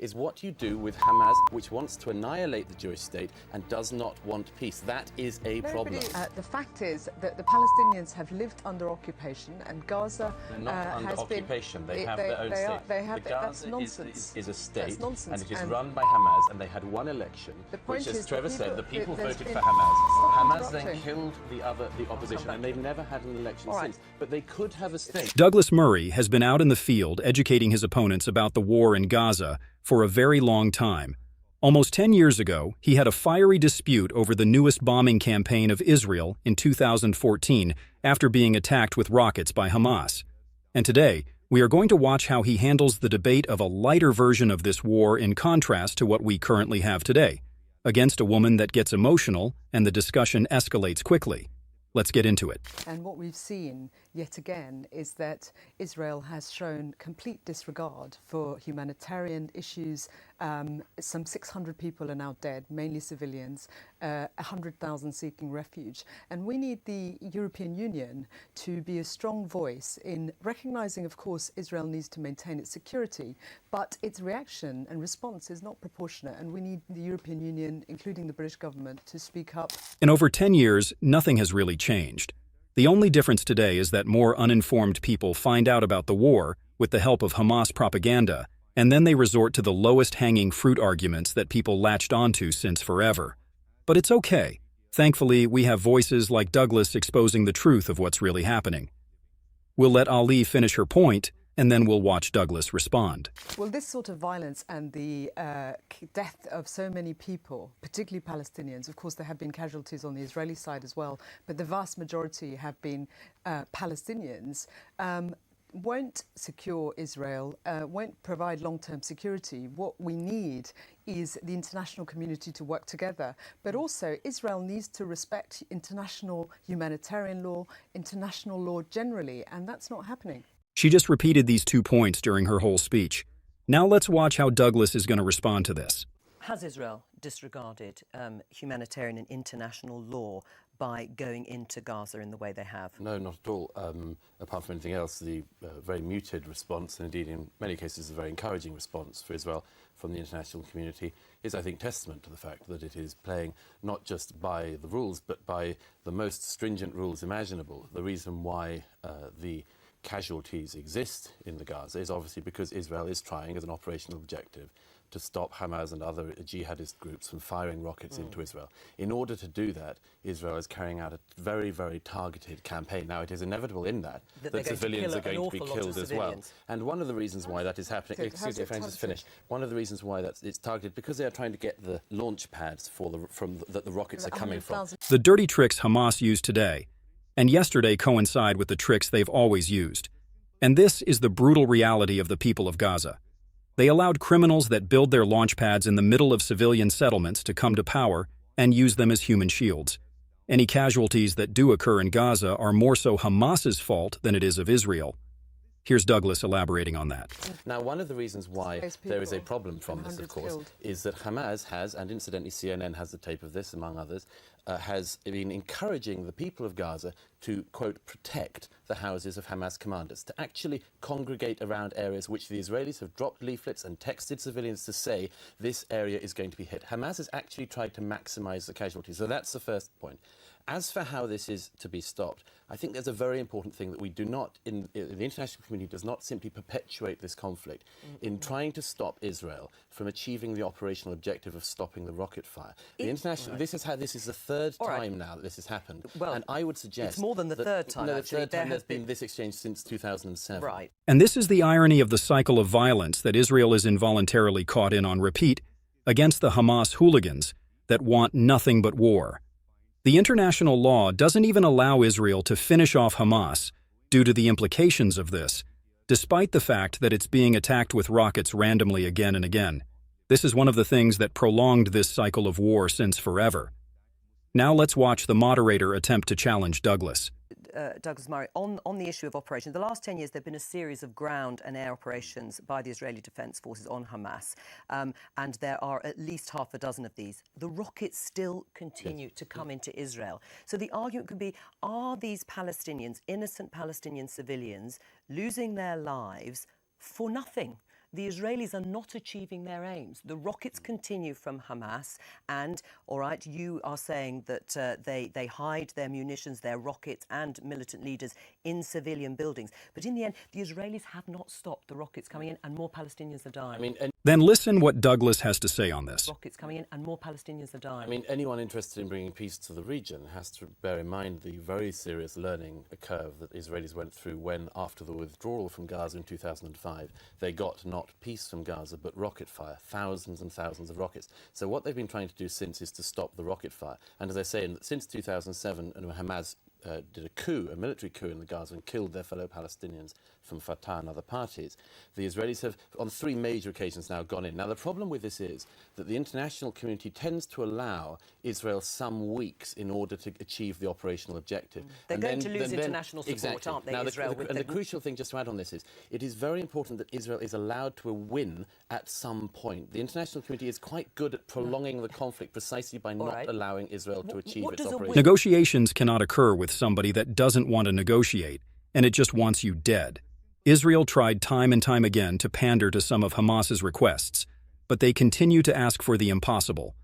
is what you do with Hamas, which wants to annihilate the Jewish state and does not want peace. That is a problem. The fact is that the Palestinians have lived under occupation, and Gaza They're not under occupation. They have their own state. That's nonsense. Is a state, that's nonsense. And it is run by Hamas, and they had one election, which, as Trevor said, the people voted for Hamas. Hamas then killed the opposition, and they've never had an election since. But they could have a state. Douglas Murray has been out in the field educating his opponents about the war in Gaza for a very long time. Almost 10 years ago, he had a fiery dispute over the newest bombing campaign of Israel in 2014 after being attacked with rockets by Hamas. And today, we are going to watch how he handles the debate of a lighter version of this war in contrast to what we currently have today, against a woman that gets emotional and the discussion escalates quickly. Let's get into it. And what we've seen, yet again, is that Israel has shown complete disregard for humanitarian issues. Some 600 people are now dead, mainly civilians, 100,000 seeking refuge. And we need the European Union to be a strong voice in recognizing, of course, Israel needs to maintain its security, but its reaction and response is not proportionate. And we need the European Union, including the British government, to speak up. In over 10 years, nothing has really changed. The only difference today is that more uninformed people find out about the war with the help of Hamas propaganda, and then they resort to the lowest-hanging fruit arguments that people latched onto since forever. But it's okay. Thankfully, we have voices like Douglas exposing the truth of what's really happening. We'll let Ali finish her point, and then we'll watch Douglas respond. Well, this sort of violence and the death of so many people, particularly Palestinians, of course there have been casualties on the Israeli side as well, but the vast majority have been Palestinians, won't secure Israel, won't provide long-term security. What we need is the international community to work together. But also, Israel needs to respect international humanitarian law, international law generally, and that's not happening. She just repeated these 2 points during her whole speech. Now let's watch how Douglas is going to respond to this. Has Israel disregarded humanitarian and international law by going into Gaza in the way they have? No, not at all. Apart from anything else, the very muted response, and indeed in many cases a very encouraging response for Israel from the international community, is, I think, testament to the fact that it is playing not just by the rules, but by the most stringent rules imaginable. The reason why the casualties exist in the Gaza is obviously because Israel is trying, as an operational objective, to stop Hamas and other jihadist groups from firing rockets into Israel. In order to do that, Israel is carrying out a very, very targeted campaign. Now, it is inevitable in that civilians are going to be killed as well. And one of the reasons why that is happening, excuse me, if I can just finish, one of the reasons why it's targeted, because they are trying to get the launch pads that the rockets are coming from. The dirty tricks Hamas used today and yesterday coincide with the tricks they've always used. And this is the brutal reality of the people of Gaza. They allowed criminals that build their launch pads in the middle of civilian settlements to come to power and use them as human shields. Any casualties that do occur in Gaza are more so Hamas's fault than it is of Israel. Here's Douglas elaborating on that. Now, one of the reasons why there is a problem from this, of course, is that Hamas has, and incidentally CNN has the tape of this, among others, has been encouraging the people of Gaza to, quote, protect the houses of Hamas commanders, to actually congregate around areas which the Israelis have dropped leaflets and texted civilians to say this area is going to be hit. Hamas has actually tried to maximize the casualties. So that's the first point. As for how this is to be stopped, I think there's a very important thing that we do not, the international community does not simply perpetuate this conflict in trying to stop Israel from achieving the operational objective of stopping the rocket fire. This is the third time now that this has happened. Well, and I would suggest it's more than the third time. No, the third time there's been this exchange since 2007. Right. And this is the irony of the cycle of violence that Israel is involuntarily caught in on repeat against the Hamas hooligans that want nothing but war. The international law doesn't even allow Israel to finish off Hamas due to the implications of this, despite the fact that it's being attacked with rockets randomly again and again. This is one of the things that prolonged this cycle of war since forever. Now let's watch the moderator attempt to challenge Douglas. Douglas Murray, on the issue of operations, the last 10 years there have been a series of ground and air operations by the Israeli Defence Forces on Hamas, and there are at least half a dozen of these. The rockets still continue to come into Israel. So the argument could be, are these Palestinians, innocent Palestinian civilians, losing their lives for nothing? the Israelis are not achieving their aims. The rockets continue from Hamas, and, all right, you are saying that they hide their munitions, their rockets and militant leaders in civilian buildings. But in the end, the Israelis have not stopped the rockets coming in, and more Palestinians are dying. Then listen what Douglas has to say on this. Rockets coming in, and more Palestinians are dying. I mean, anyone interested in bringing peace to the region has to bear in mind the very serious learning curve that Israelis went through when, after the withdrawal from Gaza in 2005, they got not peace from Gaza, but rocket fire, thousands and thousands of rockets. So what they've been trying to do since is to stop the rocket fire. And as I say, since 2007, and Hamas did a military coup in the Gaza and killed their fellow Palestinians from Fatah and other parties, the Israelis have, on 3 major occasions now, gone in. Now, the problem with this is that the international community tends to allow Israel some weeks in order to achieve the operational objective. They're going to lose international support, aren't they, now, Israel? The crucial thing, just to add on this, is it is very important that Israel is allowed to win at some point. The international community is quite good at prolonging the conflict precisely by not allowing Israel to achieve its operation. Negotiations cannot occur with somebody that doesn't want to negotiate, and it just wants you dead. Israel tried time and time again to pander to some of Hamas's requests, but they continue to ask for the impossible.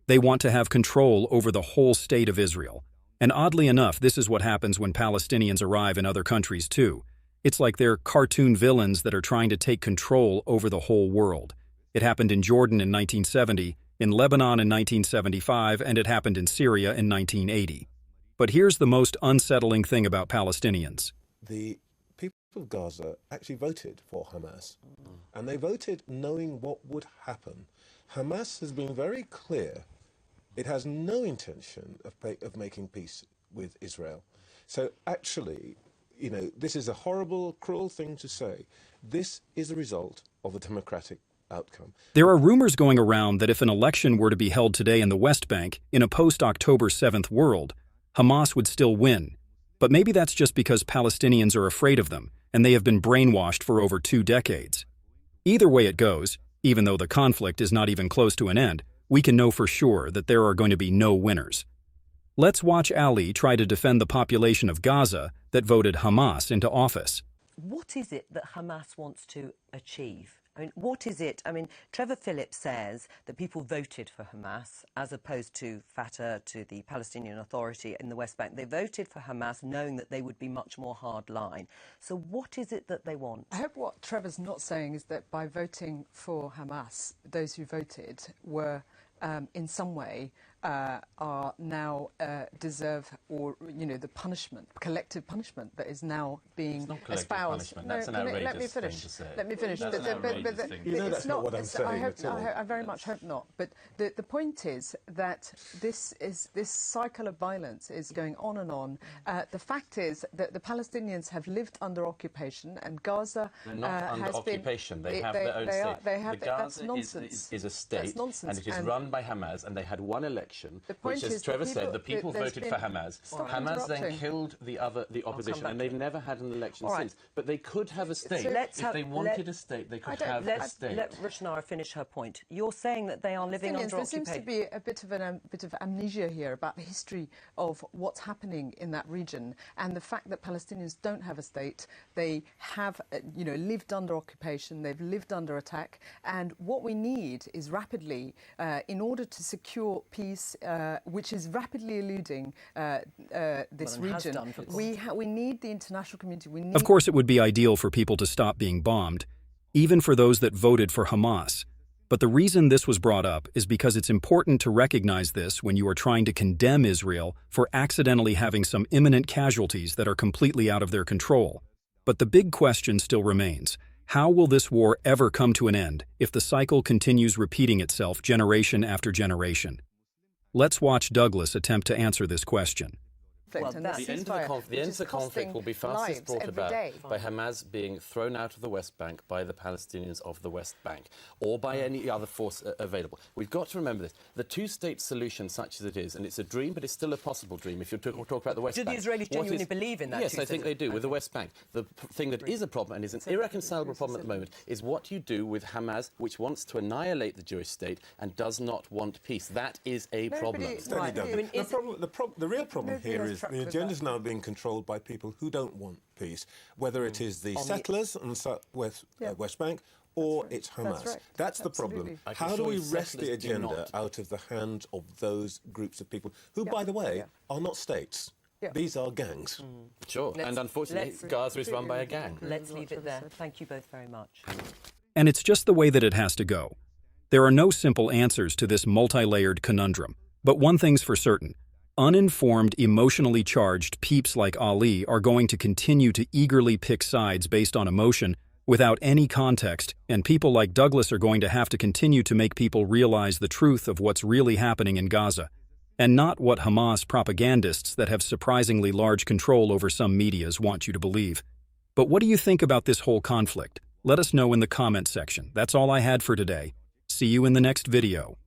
They want to have control over the whole state of Israel. And oddly enough, this is what happens when Palestinians arrive in other countries too. It's like they're cartoon villains that are trying to take control over the whole world. It happened in Jordan in 1970, in Lebanon in 1975, and it happened in Syria in 1980. But here's the most unsettling thing about Palestinians. The people of Gaza actually voted for Hamas, and they voted knowing what would happen. Hamas has been very clear. It has no intention of making peace with Israel. So actually, you know, this is a horrible, cruel thing to say. This is a result of a democratic outcome. There are rumors going around that if an election were to be held today in the West Bank, in a post-October 7th world, Hamas would still win. But maybe that's just because Palestinians are afraid of them, and they have been brainwashed for over 2 decades. Either way it goes, even though the conflict is not even close to an end, we can know for sure that there are going to be no winners. Let's watch Ali try to defend the population of Gaza that voted Hamas into office. What is it that Hamas wants to achieve? I mean, what is it? I mean, Trevor Phillips says that people voted for Hamas as opposed to Fatah, to the Palestinian Authority in the West Bank. They voted for Hamas knowing that they would be much more hardline. So what is it that they want? I hope what Trevor's not saying is that by voting for Hamas, those who voted were in some way are now deserve, or the punishment, collective punishment that is now being espoused. No, that's an outrageous let me finish. thing to say. Let me finish. That's an outrageous thing. You know that's not what I'm saying at all. I very much hope not. But the point is that this cycle of violence is going on and on. The fact is that the Palestinians have lived under occupation, and Gaza They're not under has occupation. been. They have their own state. That's Gaza nonsense. is a state, That's nonsense. and it is run by Hamas, and they had one election, The point which, as is Trevor that said, the people voted for Hamas. Stop Hamas then interrupting. killed the opposition, and they've never had an election All right. since. But they could have a state. So If they wanted a state, they could have a state. Let Rushnara finish her point. You're saying that they are living under occupation. There seems to be a bit of amnesia here about the history of what's happening in that region, and the fact that Palestinians don't have a state. They have, lived under occupation. They've lived under attack, and what we need is rapidly, in order to secure peace, which is rapidly eluding this region. We need the international community. Of course, it would be ideal for people to stop being bombed, even for those that voted for Hamas. But the reason this was brought up is because it's important to recognize this when you are trying to condemn Israel for accidentally having some imminent casualties that are completely out of their control. But the big question still remains. How will this war ever come to an end if the cycle continues repeating itself generation after generation? Let's watch Douglas attempt to answer this question. The end of the conflict will be fastest brought about by Hamas being thrown out of the West Bank by the Palestinians of the West Bank, or by any other force available. We've got to remember this. The two-state solution, such as it is, and it's a dream, but it's still a possible dream if you talk about the West Bank. Do the Israelis genuinely believe in that? Yes, I think they do, with the West Bank. The thing that is a problem, and is an irreconcilable problem at the moment, is what you do with Hamas, which wants to annihilate the Jewish state and does not want peace. That is a problem. The real problem here is the agenda is now being controlled by people who don't want peace, whether it is the settlers on the West Bank or it's Hamas. right. That's the problem. Absolutely. I can How do assure we you wrest the settlers do agenda not. out of the hands of those groups of people who, Yeah, by the way, yeah. are not states? Yeah. These are gangs. Sure, and unfortunately, Gaza is run by a gang. Let's leave it there. Thank you both very much. And it's just the way that it has to go. There are no simple answers to this multi-layered conundrum. But one thing's for certain. Uninformed, emotionally charged peeps like Ali are going to continue to eagerly pick sides based on emotion without any context, and people like Douglas are going to have to continue to make people realize the truth of what's really happening in Gaza, and not what Hamas propagandists that have surprisingly large control over some medias want you to believe. But what do you think about this whole conflict? Let us know in the comment section. That's all I had for today. See you in the next video.